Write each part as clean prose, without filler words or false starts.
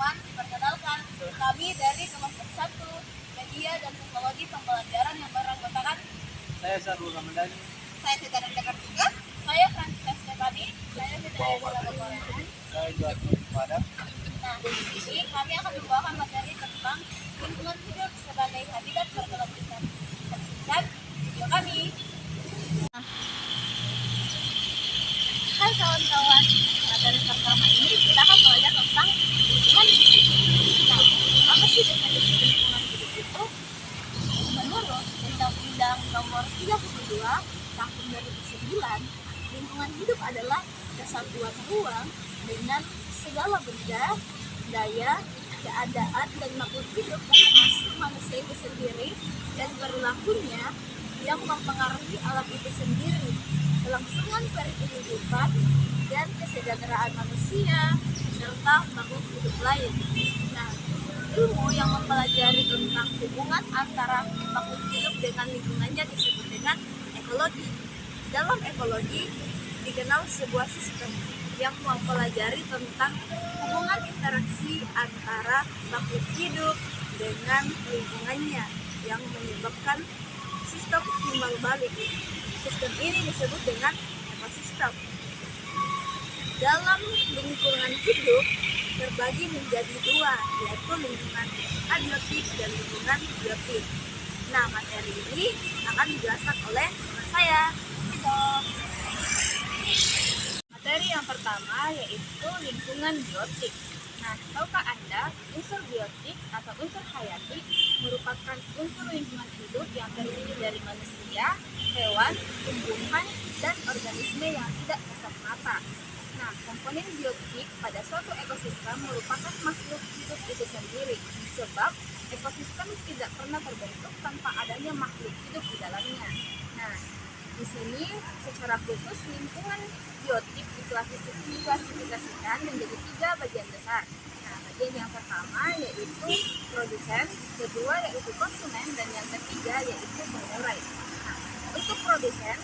teman-teman, perkenalkan kami dari kelas 1 Media dan Teknologi Pembelajaran yang beranggotakan Saya Sarul Ramadhani. saya Sita Renda Kartika, saya Francisca Stefani, saya Fitri Ayala Bakorenan. Saya Joaquin Padang. Nah, di sini kami akan membawakan materi tentang lingkungan hidup sebagai habitat berkelanjutan. Persingkat video kami. Hai kawan-kawan, materi pertama ini kita akan belajar tentang lingkungan hidup. Nah, apa sih definisi lingkungan hidup itu? Menurut Undang-Undang Nomor 32 Tahun 2009, lingkungan hidup adalah kesatuan ruang dengan segala benda, daya, keadaan, dan makhluk hidup termasuk manusia itu sendiri dan perilakunya yang mempengaruhi alam itu sendiri, kelangsungan kehidupan dan kesejahteraan manusia serta makhluk hidup lain. Nah, ilmu yang mempelajari tentang hubungan antara makhluk hidup dengan lingkungannya disebut dengan ekologi. Dalam ekologi dikenal sebuah sistem yang mempelajari tentang hubungan interaksi antara makhluk hidup dengan lingkungannya yang menyebabkan sistem timbal balik. Sistem ini disebut dengan ekosistem. Dalam lingkungan hidup terbagi menjadi dua, yaitu lingkungan abiotik dan lingkungan biotik. Nah, materi ini akan dijelaskan oleh teman saya. Materi yang pertama yaitu lingkungan biotik. Nah, tahukah Anda, unsur biotik atau unsur hayati merupakan unsur lingkungan hidup yang terdiri dari manusia, hewan, tumbuhan, dan organisme yang tidak kasat mata. Nah, komponen biotik pada suatu ekosistem merupakan makhluk hidup itu sendiri, sebab ekosistem tidak pernah terbentuk tanpa adanya makhluk hidup di dalamnya. Nah, di sini secara khusus lingkungan biotik diklasifikasikan menjadi 3 bagian besar. Nah, bagian yang pertama yaitu produsen, kedua yaitu konsumen, dan yang ketiga yaitu pengurai. Nah, untuk produsen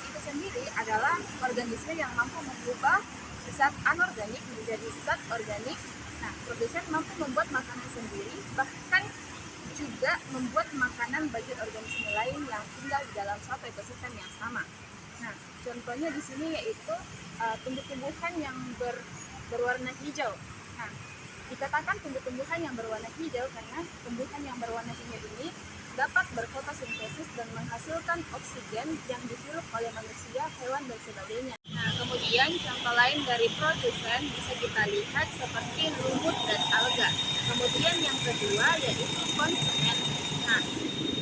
itu sendiri adalah organisme yang mampu mengubah zat anorganik menjadi zat organik. Nah, produsen mampu membuat makanan sendiri, bahkan juga membuat makanan bagi organisme lain yang tinggal di dalam suatu ekosistem yang sama. Nah, contohnya di sini yaitu tumbuh-tumbuhan yang berwarna hijau. Nah, dikatakan tumbuh-tumbuhan yang berwarna hijau karena tumbuhan yang berwarna hijau ini dapat berfotosintesis dan menghasilkan oksigen yang dihirup oleh manusia, hewan, dan sebagainya. Nah, kemudian contoh lain dari produsen bisa kita lihat seperti lumut dan alga. Kemudian yang kedua yaitu konsumen. Nah,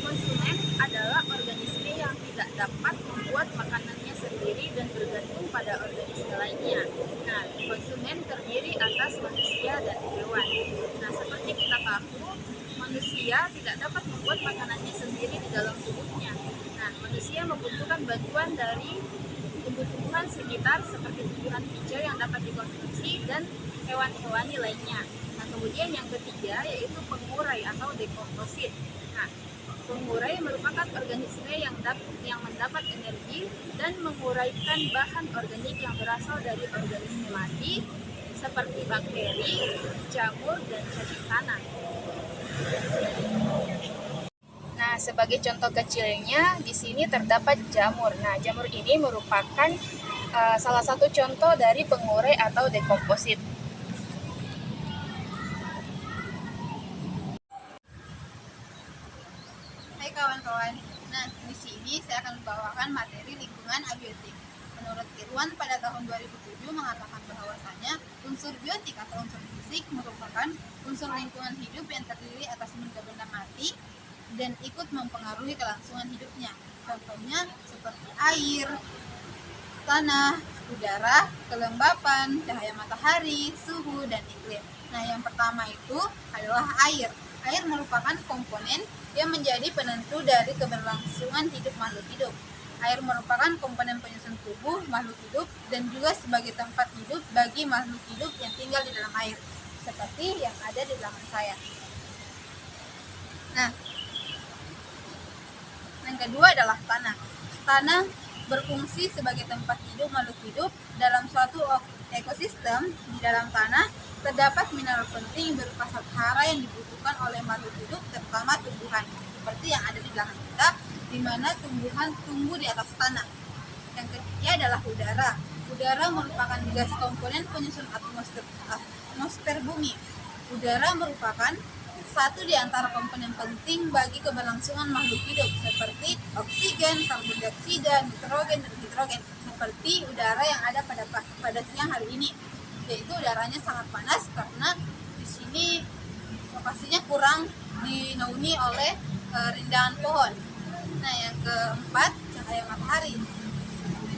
konsumen adalah organisme yang tidak dapat membuat makanannya sendiri dan bergantung pada organisme lainnya. Nah, konsumen terdiri atas manusia dan hewan. Nah, seperti kita tahu, manusia tidak dapat membuat makanannya sendiri di dalam tubuhnya. Nah, manusia membutuhkan bantuan dari tumbuh-tumbuhan sekitar seperti tumbuhan hijau yang dapat dikonsumsi dan hewan-hewani lainnya. Nah, kemudian yang ketiga yaitu pengurai atau dekomposit. Nah, pengurai merupakan organisme yang mendapat energi dan menguraikan bahan organik yang berasal dari organisme mati seperti bakteri, jamur, dan cacing tanah. Nah, sebagai contoh kecilnya di sini terdapat jamur. Nah, jamur ini merupakan salah satu contoh dari pengurai atau dekomposit. Hai kawan-kawan. Nah, di sini saya akan membawakan materi lingkungan abiotik. Menurut Irwan pada tahun 2007 mengatakan bahwasanya unsur biotik atau unsur fisik merupakan unsur lingkungan hidup yang terdiri atas benda-benda mati dan ikut mempengaruhi kelangsungan hidupnya. Contohnya seperti air, tanah, udara, kelembapan, cahaya matahari, suhu, dan iklim. Nah, yang pertama itu adalah air. Air merupakan komponen yang menjadi penentu dari keberlangsungan hidup makhluk hidup. Air merupakan komponen penyusun tubuh makhluk hidup dan juga sebagai tempat hidup bagi makhluk hidup yang tinggal di dalam air, seperti yang ada di belakang saya. Nah, yang kedua adalah tanah. Tanah berfungsi sebagai tempat hidup makhluk hidup dalam suatu ekosistem. Di dalam tanah Terdapat mineral penting berupa zat hara yang dibutuhkan oleh makhluk hidup, terutama tumbuhan, seperti yang ada di belakang kita, di mana tumbuhan tumbuh di atas tanah. Yang ketiga adalah udara. Udara merupakan gas komponen penyusun atmosfer bumi. Udara merupakan satu di antara komponen penting bagi keberlangsungan makhluk hidup, seperti oksigen, karbon dioksida, nitrogen, dan hidrogen, seperti udara yang ada pada siang hari ini, yaitu udaranya sangat panas karena di sini lokasinya kurang dinaungi oleh rindangan pohon. Nah, yang keempat, cahaya matahari.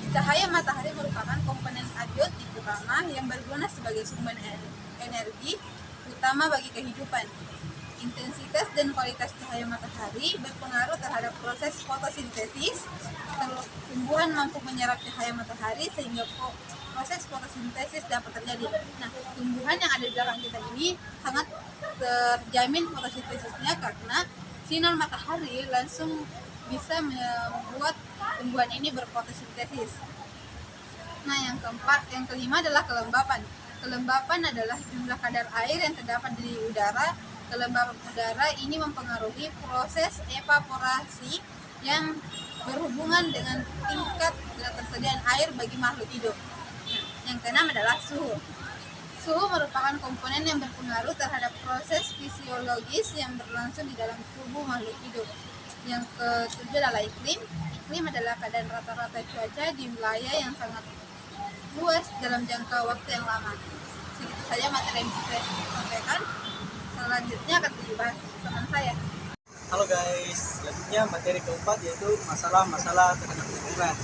Cahaya matahari merupakan komponen abiotik utama yang berguna sebagai sumber energi utama bagi kehidupan. Intensitas dan kualitas cahaya matahari berpengaruh terhadap proses fotosintesis. Tumbuhan mampu menyerap cahaya matahari sehingga proses fotosintesis dapat terjadi. Nah, tumbuhan yang ada di belakang kita ini sangat terjamin fotosintesisnya karena sinar matahari langsung bisa membuat tumbuhan ini berfotosintesis. Nah, yang kelima adalah kelembapan. Kelembapan adalah jumlah kadar air yang terdapat di udara. Kelembapan udara ini mempengaruhi proses evaporasi yang berhubungan dengan tingkat ketersediaan air bagi makhluk hidup. Nah, yang keenam adalah suhu. Suhu merupakan komponen yang berpengaruh terhadap proses fisiologis yang berlangsung di dalam tubuh makhluk hidup. Yang ketujuh adalah iklim. Iklim adalah keadaan rata-rata cuaca di wilayah yang sangat luas dalam jangka waktu yang lama. Segitu saja materi yang bisa saya sampaikan. Selanjutnya akan dibahas teman saya. Halo guys, selanjutnya materi keempat yaitu masalah terhadap lingkungan.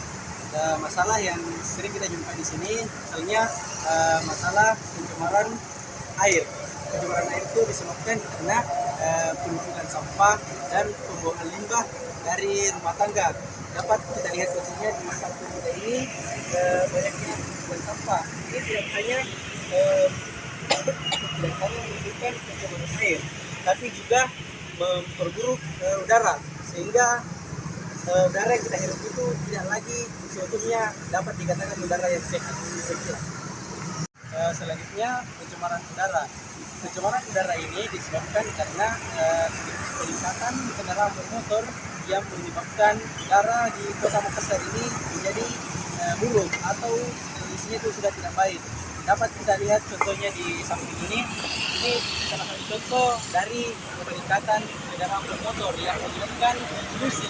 Masalah yang sering kita jumpai di sini, misalnya masalah pencemaran air. Pencemaran air itu disebabkan karena penumpukan sampah dan pembuangan limbah dari rumah tangga. Dapat kita lihat posisinya di kampung kita ini banyaknya tumpukan sampah. Ini tidak hanya menimbulkan pencemaran air, tapi juga memperburuk udara, sehingga udara yang kita hirup itu tidak lagi seutuhnya dapat dikatakan udara yang sehat. Selanjutnya pencemaran udara. Pencemaran udara ini disebabkan karena peningkatan kendaraan bermotor yang menyebabkan udara di Kota Makassar ini menjadi buruk atau kondisinya itu sudah tidak baik. Dapat kita lihat contohnya di samping ini salah satu contoh dari peningkatan kendaraan bermotor yang menyebabkan polusi.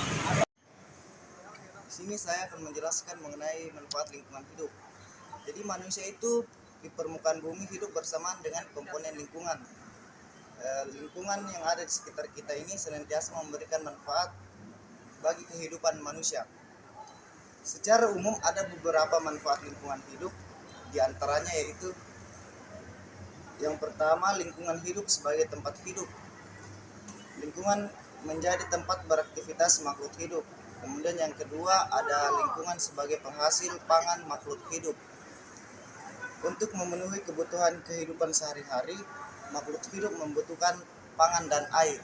Di sini saya akan menjelaskan mengenai manfaat lingkungan hidup. Jadi manusia itu di permukaan bumi hidup bersamaan dengan komponen lingkungan. Lingkungan yang ada di sekitar kita ini senantiasa memberikan manfaat bagi kehidupan manusia. Secara umum ada beberapa manfaat lingkungan hidup, di antaranya yaitu yang pertama, lingkungan hidup sebagai tempat hidup. Lingkungan menjadi tempat beraktivitas makhluk hidup. Kemudian yang kedua, ada lingkungan sebagai penghasil pangan makhluk hidup. Untuk memenuhi kebutuhan kehidupan sehari-hari, makhluk hidup membutuhkan pangan dan air.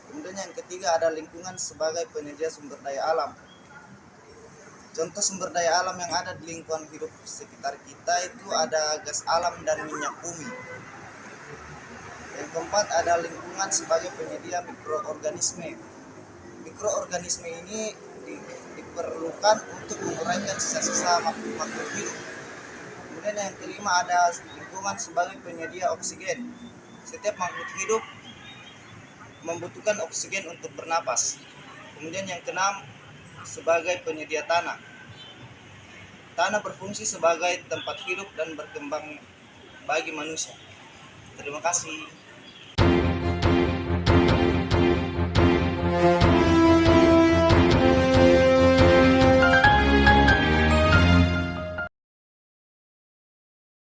Kemudian yang ketiga, ada lingkungan sebagai penyedia sumber daya alam. Contoh sumber daya alam yang ada di lingkungan hidup sekitar kita itu ada gas alam dan minyak bumi. Yang keempat, ada lingkungan sebagai penyedia mikroorganisme. Mikroorganisme ini diperlukan untuk menguraikan sisa-sisa makhluk hidup. Kemudian yang kelima, ada lingkungan sebagai penyedia oksigen. Setiap makhluk hidup membutuhkan oksigen untuk bernapas. Kemudian yang keenam, sebagai penyedia tanah. Tanah berfungsi sebagai tempat hidup dan berkembang bagi manusia. Terima kasih.